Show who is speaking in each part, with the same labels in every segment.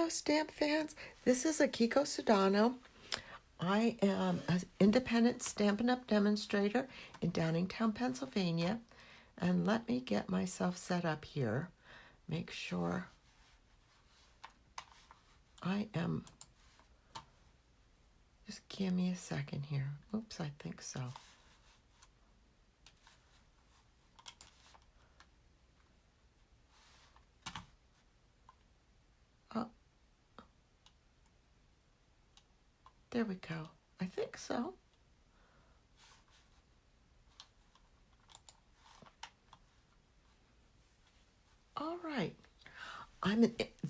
Speaker 1: Hello, stamp fans. This is Akiko Sudano. I am an independent Stampin' Up! Demonstrator in Downingtown, Pennsylvania. And let me get myself set up here. Make sure I am... Just give me a second here. Oops, I think so. Oh. There we go. I think so. All right.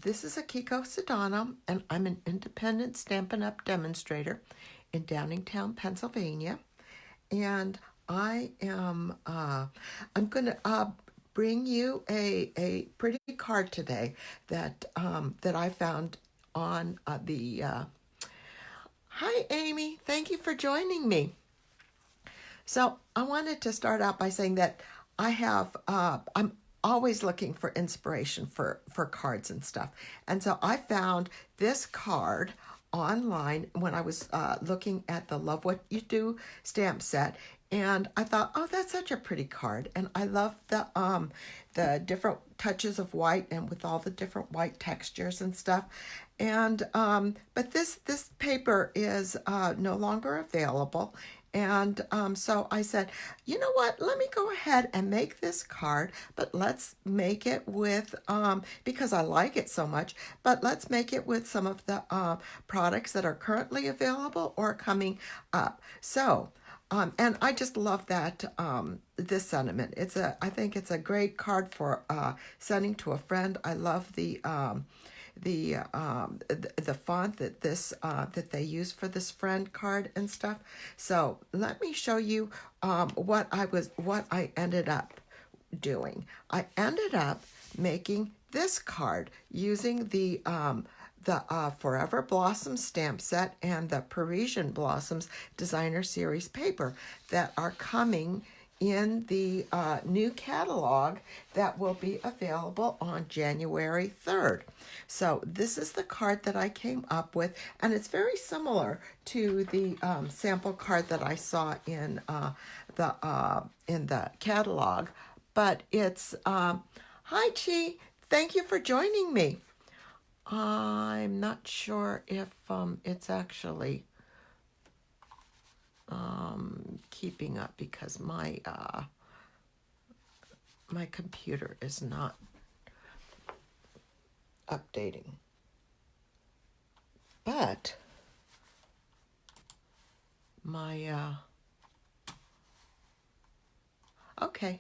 Speaker 1: This is Akiko Sudano, and I'm an independent Stampin' Up! Demonstrator in Downingtown, Pennsylvania. And I'm going to bring you a pretty card today that I found on the... Hi, Amy. Thank you for joining me. So I wanted to start out by saying that I'm always looking for inspiration for cards and stuff. And so I found this card online when I was looking at the Love What You Do stamp set. And I thought, oh, that's such a pretty card. And I love the different touches of white and with all the different white textures and stuff. And but this paper is no longer available. And so I said, you know what, let me go ahead and make this card, but let's make it with, because I like it so much, but let's make it with some of the products that are currently available or coming up. So, and I just love that, this sentiment. I think it's a great card for sending to a friend. I love the font that they use for this friend card and stuff. So let me show you what I ended up doing. I ended up making this card using the Forever Blossoms stamp set and the Parisian Blossoms Designer Series paper that are coming in the new catalog that will be available on January 3rd. So this is the card that I came up with, and it's very similar to the sample card that I saw in the catalog. But it's hi Chi, thank you for joining me. I'm not sure if it's actually keeping up because my computer is not updating. But my okay,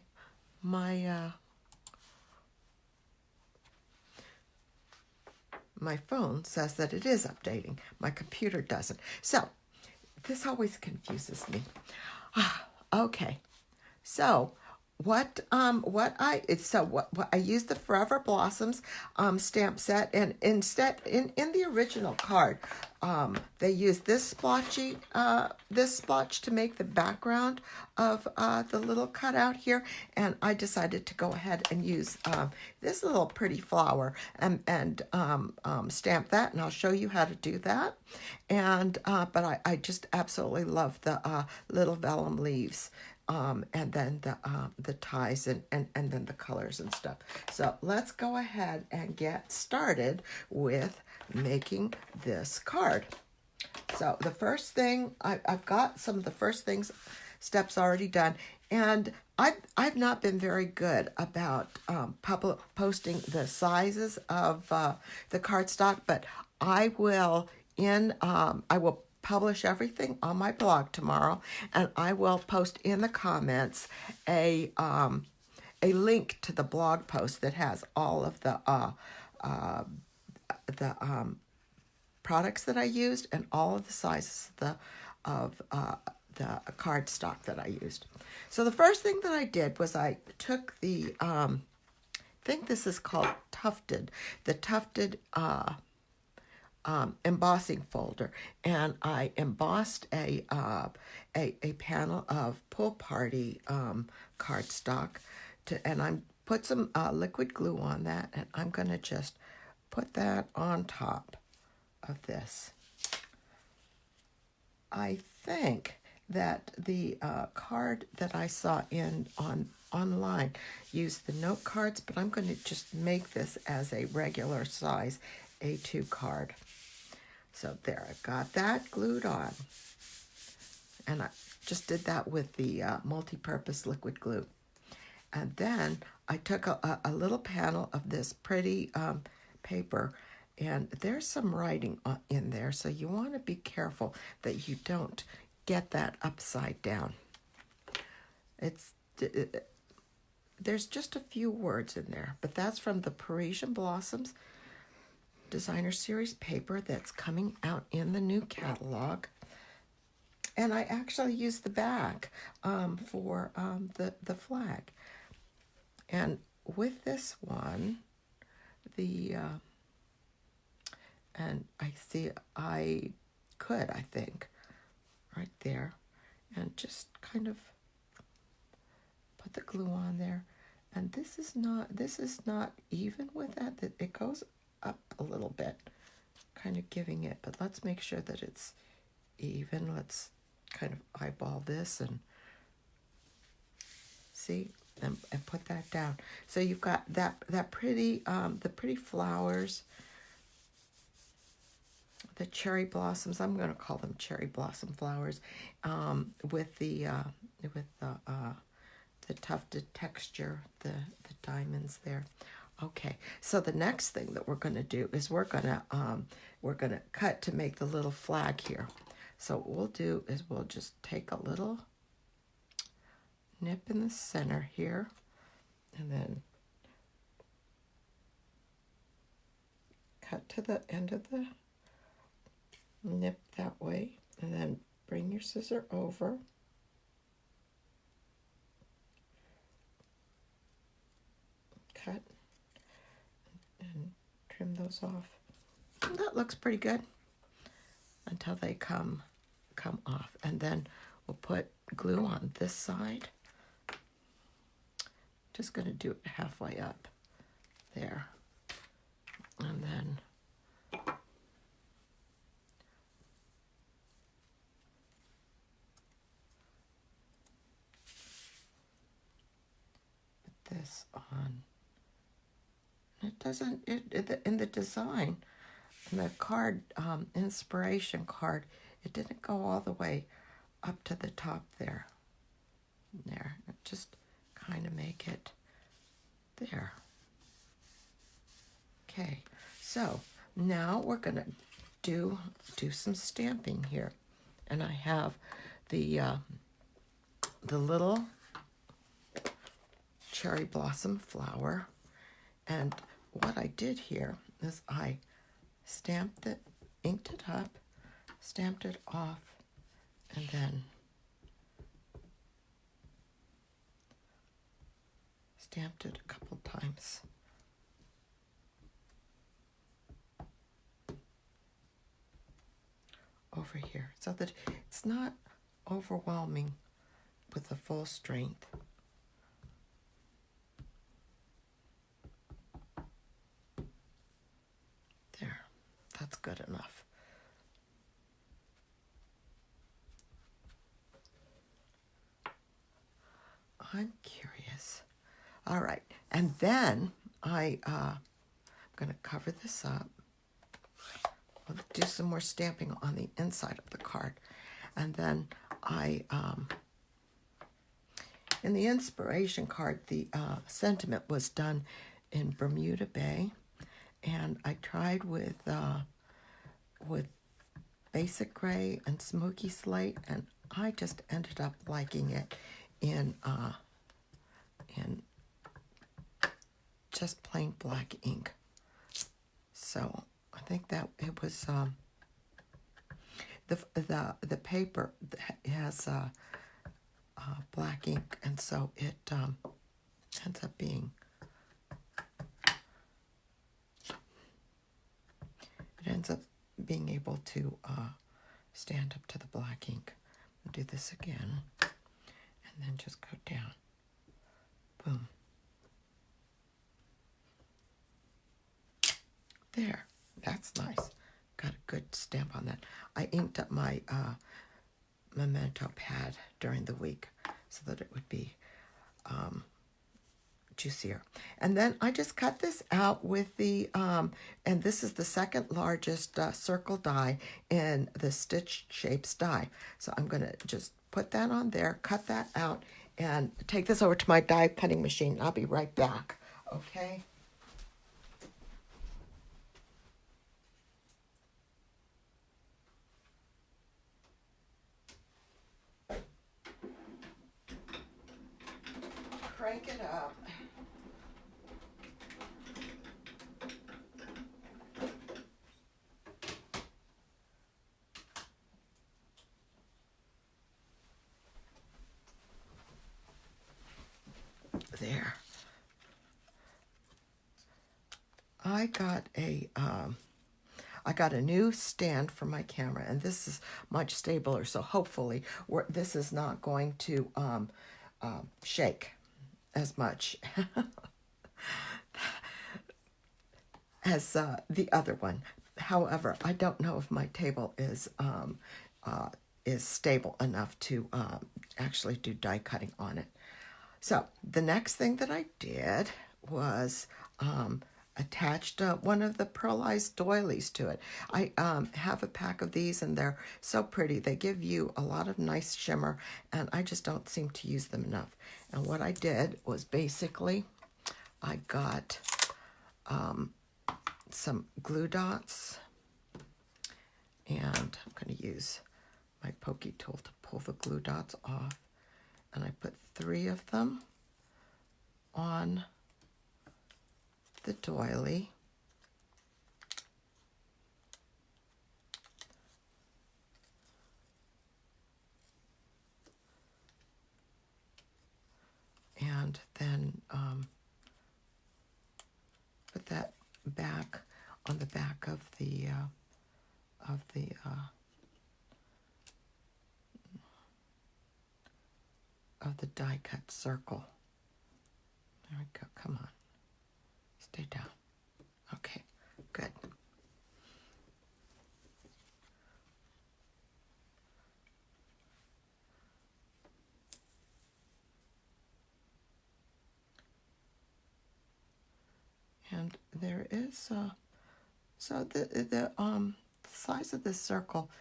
Speaker 1: my phone says that it is updating. My computer doesn't. So this always confuses me. Okay, so what I used the Forever Blossoms stamp set, and instead in the original card they used this splotch to make the background of the little cutout here, and I decided to go ahead and use this little pretty flower and stamp that, and I'll show you how to do that. And but I just absolutely love the little vellum leaves. And then the ties and then the colors and stuff. So let's go ahead and get started with making this card. So the first thing, I've got some of the first steps already done, and I've not been very good about posting the sizes of the cardstock, but I will publish everything on my blog tomorrow, and I will post in the comments a link to the blog post that has all of the products that I used and all of the sizes of the cardstock that I used. So the first thing that I did was I took the I think this is called Tufted, the Tufted embossing folder, and I embossed a panel of Pool Party cardstock, and I put some liquid glue on that, and I'm going to just put that on top of this. I think that the card that I saw online used the note cards, but I'm going to just make this as a regular size A2 card. So there, I've got that glued on. And I just did that with the multi-purpose liquid glue. And then I took a little panel of this pretty paper, and there's some writing in there, so you want to be careful that you don't get that upside down. There's just a few words in there, but that's from the Parisian Blossoms Designer Series paper that's coming out in the new catalog. And I actually used the back for the flag. And with this one, and I see I think, right there, and just kind of put the glue on there. And this is not even with that. It goes up a little bit, kind of giving it, but let's make sure that it's even. Let's kind of eyeball this and see, and put that down. So you've got that pretty the pretty flowers, the cherry blossoms. I'm going to call them cherry blossom flowers, with the tufted texture, the diamonds there. Okay, so the next thing that we're going to do is we're going to cut to make the little flag here. So what we'll do is we'll just take a little nip in the center here, and then cut to the end of the nip that way, and then bring your scissor over, cut, and trim those off. And that looks pretty good until they come off. And then we'll put glue on this side. Just going to do it halfway up there. And then put this on. It doesn't, in the design, in the card, inspiration card, it didn't go all the way up to the top there. There, just kind of make it there. Okay, so now we're gonna do some stamping here, and I have the little cherry blossom flower, and what I did here is I stamped it, inked it up, stamped it off, and then stamped it a couple times. Over here, so that it's not overwhelming with the full strength. There, that's good enough. I'm curious. All right, and then I'm going to cover this up. I'll do some more stamping on the inside of the card. And then in the inspiration card, the sentiment was done in Bermuda Bay. And I tried with basic gray and smoky slate, and I just ended up liking it in just plain black ink. So I think that it was the paper has black ink, and so it ends up being able to stand up to the black ink. I'll do this again, and then just go down. Boom. There, that's nice. Got a good stamp on that. I inked up my memento pad during the week so that it would be juicier. And then I just cut this out with the, and this is the second largest circle die in the Stitch Shapes die. So I'm going to just put that on there, cut that out, and take this over to my die cutting machine. I'll be right back, okay? Crank it up. There. I got a new stand for my camera, and this is much stabler, so hopefully this is not going to shake as much as the other one. However, I don't know if my table is stable enough to actually do die cutting on it. So the next thing that I did was attached one of the pearlized doilies to it. I have a pack of these, and they're so pretty. They give you a lot of nice shimmer, and I just don't seem to use them enough. And what I did was basically I got some glue dots, and I'm going to use my pokey tool to pull the glue dots off. And I put 3 of them on the doily. And then put that back on the back of the die cut circle. There we go. Come on. Stay down. Okay, good. And there is so the size of this circle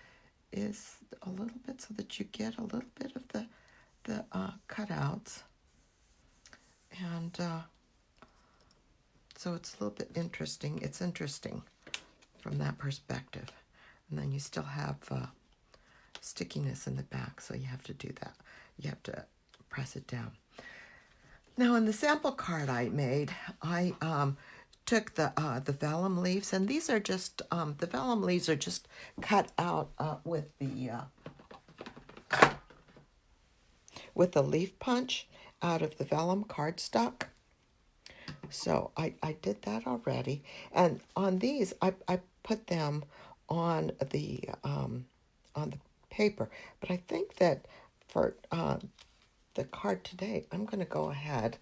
Speaker 1: is a little bit so that you get a little bit of the cutouts, and so it's a little bit interesting. It's interesting from that perspective, and then you still have stickiness in the back, so you have to do that. You have to press it down. Now, in the sample card I made, I took the vellum leaves, and these are just the vellum leaves are just cut out with the leaf punch out of the vellum cardstock. So I did that already, and on these I put them on the paper. But I think that for the card today, I'm going to go ahead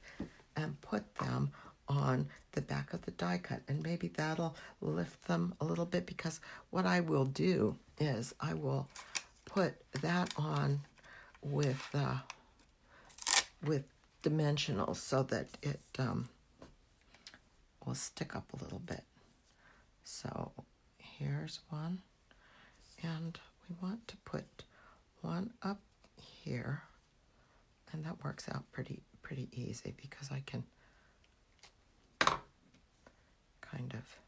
Speaker 1: and put them on the back of the die cut, and maybe that'll lift them a little bit, because what I will do is I will put that on with dimensionals so that it will stick up a little bit. So here's one, and we want to put one up here, and that works out pretty easy because I can kind of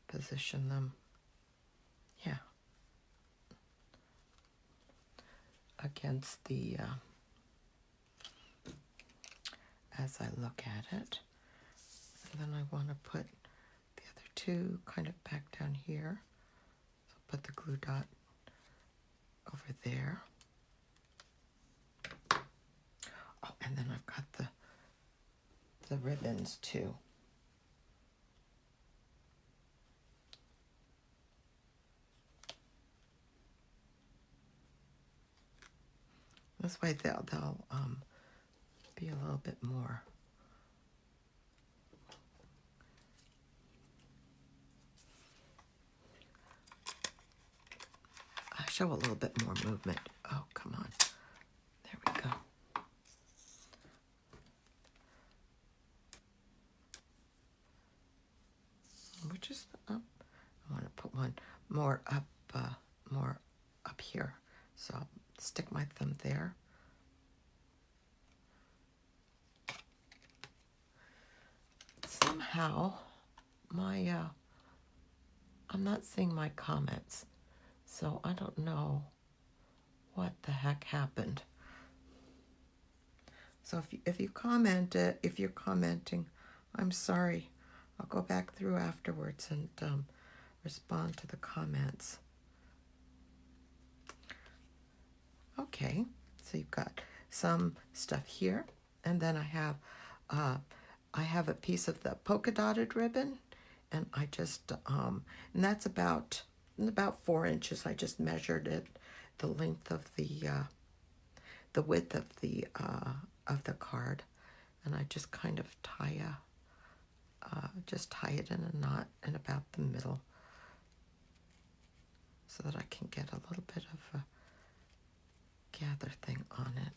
Speaker 1: position them, yeah, against the as I look at it. And then I want to put the other 2 kind of back down here. So put the glue dot over there. Oh, and then I've got the ribbons too. This way they'll be a little bit more show a little bit more movement. Oh, come on. There we go. Which is up? I want to put one more up here. So I'll stick my thumb there. Somehow, I'm not seeing my comments, so I don't know what the heck happened. So if you're commenting, I'm sorry. I'll go back through afterwards and respond to the comments. Okay, so you've got some stuff here, and then I have a piece of the polka dotted ribbon, and I just and that's about 4 inches. I just measured it, the length of the width of the card, and I just kind of tie it in a knot in about the middle, so that I can get a little bit of a gather thing on it.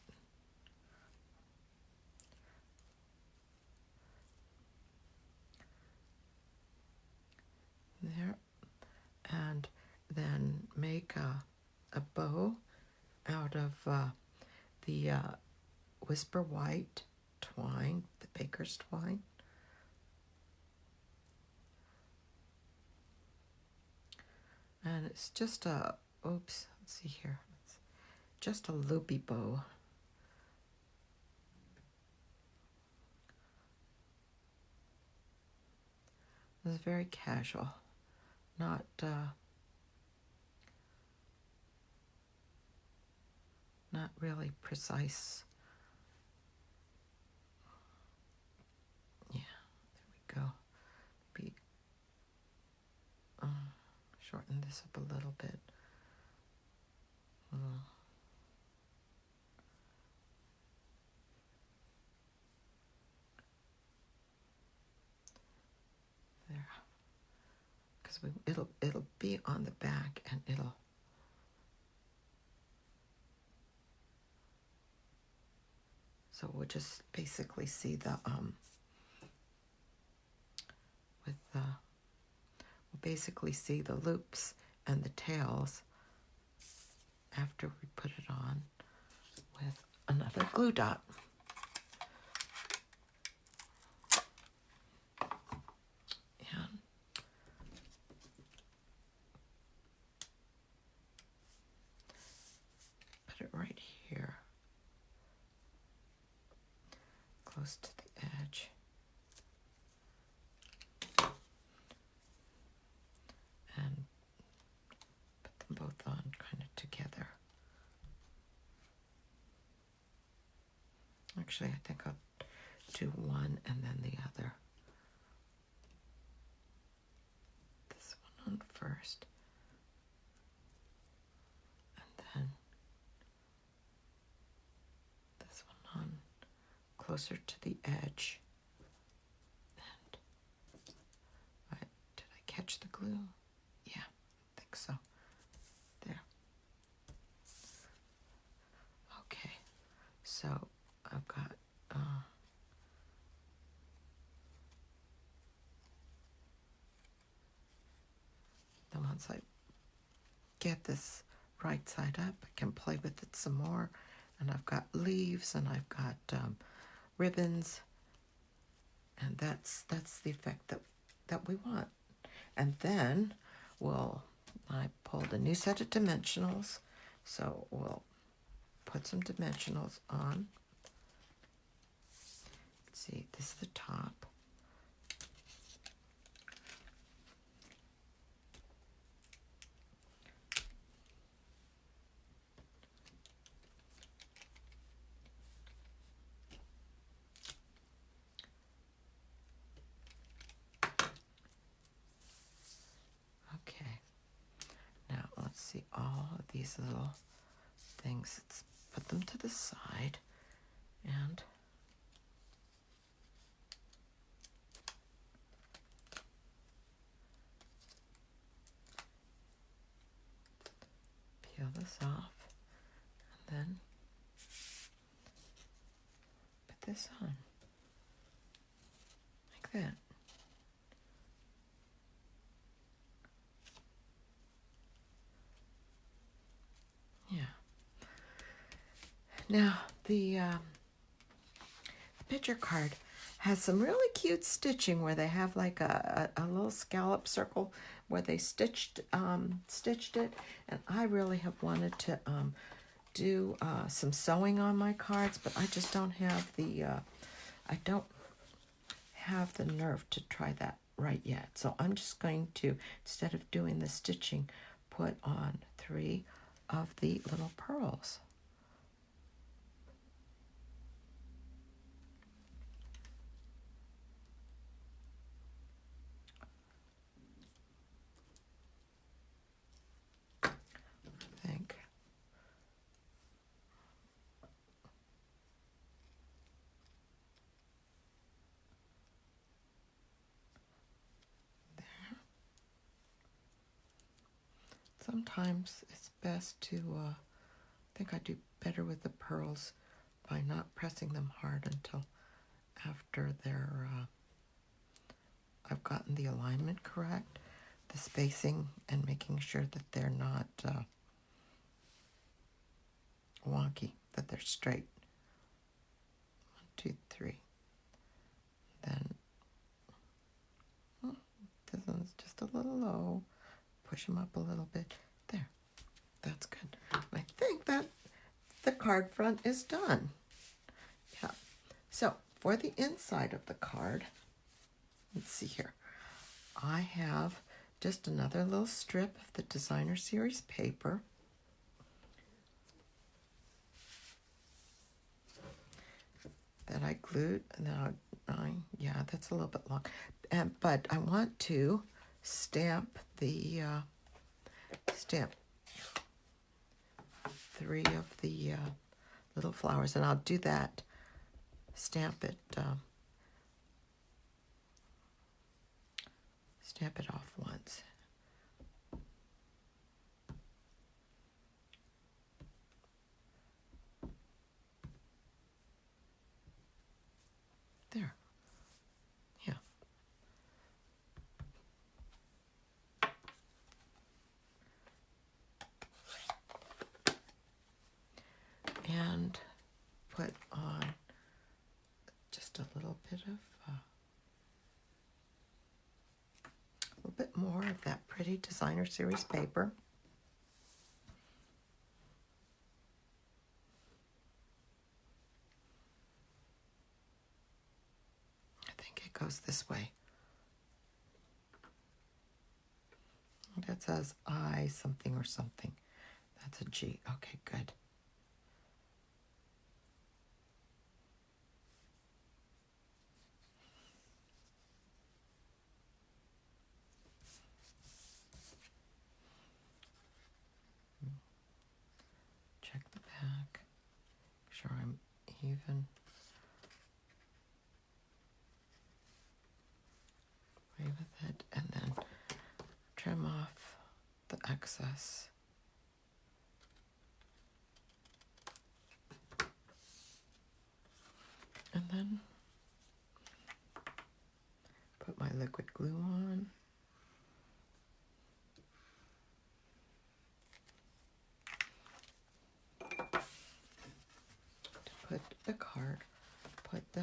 Speaker 1: There, and then make a bow out of the Whisper White twine, the baker's twine. And it's just let's see here. It's just a loopy bow. It's very casual, not really precise. Yeah, there we go. Maybe shorten this up a little bit. There, because it'll be on the back, and so we'll just basically see the we'll basically see the loops and the tails after we put it on with another glue dot. And put it right here, close to the edge. And put them both on kind of together. Actually, I think I'll do one and then the other. This one on first. And then this one on closer to the edge. And did I catch the glue? Yeah, I think so. There. Okay, so I've got then once I get this right side up, I can play with it some more. And I've got leaves, and I've got ribbons, and that's the effect that we want. And then I pulled a new set of dimensionals, so we'll put some dimensionals on. Let's see, this is the top. Okay, now let's see all of these little things. Let's put them to the side, and peel this off, and then put this on, like that. Yeah. Now, the picture card has some really cute stitching where they have like a little scallop circle where they stitched it, and I really have wanted to do some sewing on my cards, but I just don't have the nerve to try that right yet. So I'm just going to, instead of doing the stitching, put on 3 of the little pearls. I think. Sometimes it's best to, I think I do better with the pearls by not pressing them hard until after they're, I've gotten the alignment correct, the spacing, and making sure that they're not wonky, that they're straight. 1, 2, 3. Then, this one's just a little low. Push them up a little bit. There. That's good. I think that the card front is done. Yeah. So, for the inside of the card, let's see here. I have just another little strip of the designer series paper. That I glued. Now, yeah, that's a little bit long. But I want to stamp the stamp 3 of the little flowers, and I'll do that. Stamp it off once. There. Yeah. And put on just a little bit of a little bit more of that pretty designer series paper. I think it goes this way. That says I something or something. That's a G. Okay, good. Check the back. Make sure I'm even. Play with it, and then trim off the excess. And then put my liquid glue on. To put the card, put the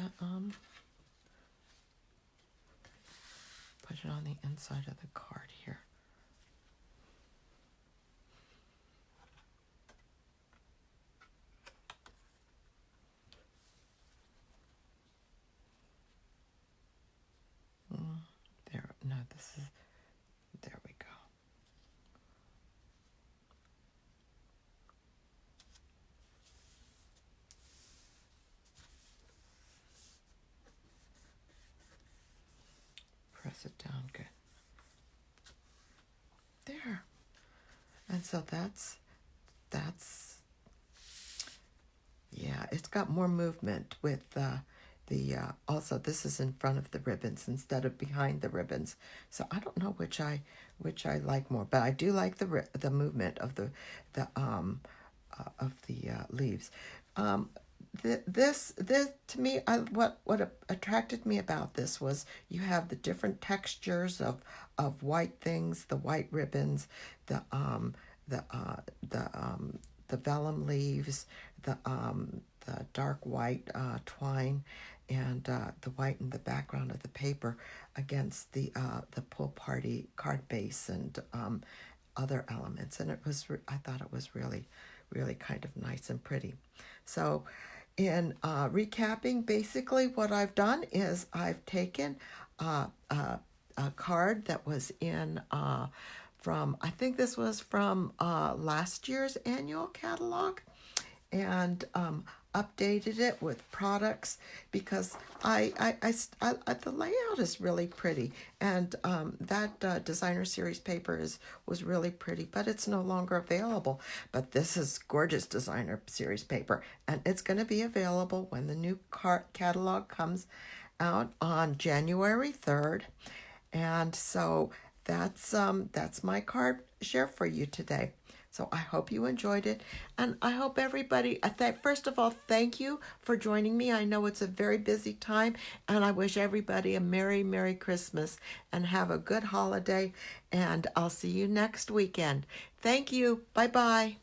Speaker 1: put it on the inside of the card here. There, no, this is, there we go. Press it down good. There. And so that's, yeah, it's got more movement with also this is in front of the ribbons instead of behind the ribbons. So I don't know which I like more, but I do like the movement of the leaves. This to me, what attracted me about this was you have the different textures of white things, the white ribbons, the the uh, the the vellum leaves, the dark white twine, and the white in the background of the paper against the pool party card base and other elements. And I thought it was really kind of nice and pretty. So in recapping, basically what I've done is I've taken a card that was in from, I think this was from last year's annual catalog, and updated it with products because the layout is really pretty, and that designer series paper was really pretty, but it's no longer available. But this is gorgeous designer series paper, and it's going to be available when the new catalog comes out on January 3rd. And so that's my card share for you today. So I hope you enjoyed it, and I hope everybody, first of all, thank you for joining me. I know it's a very busy time, and I wish everybody a Merry Christmas, and have a good holiday, and I'll see you next weekend. Thank you. Bye-bye.